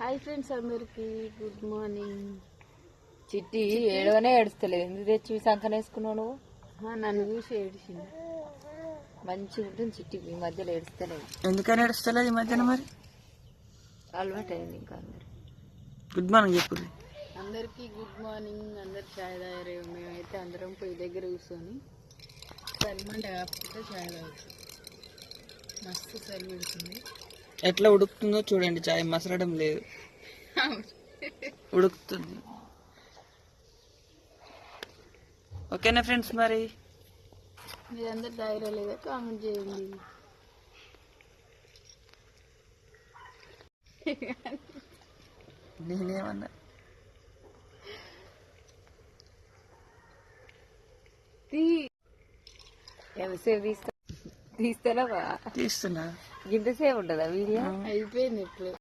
Hi friends అందరికి good morning. చిట్టి ఏడవనే ఏడుస్తలేదు. ఎందుకు తెచ్చి సంకనేసుకున్నావు నువ్వు? నన్ను చూసి ఏడిచింది. మంచిగా ఉంటుంది చిట్టి, ఈ మధ్యలో ఏడుస్తలేదు. ఎందుకని ఏడుస్తలేదు ఈ మధ్యన? మరి అలవాటు అయింది. ఇంకా అందరు గుడ్ మార్నింగ్ చెప్పు. అందరికీ గుడ్ మార్నింగ్. అందరు చాయ్ తాగారు. మేమైతే అందరం పొయ్యి దగ్గర కూర్చొని సల్మంట కాకపోతే చాయ్ తాగుతాం. మస్తు చలి పెడుతుంది. ఎట్లా ఉడుకుతుందో చూడండి. చాయ్ మసలడం లేదు, ఉడుకుతుంది. ఓకేనా ఫ్రెండ్స్? మరి మీరందరు తాగిరా లేదా కామెంట్ చేయండి. నేనేమన్నా ఎంతసేపు తీస్తావా? తీస్తున్నా. ఇంతసేపు ఉంటుందా వీడియో? అయిపోయింది ఇప్పుడు.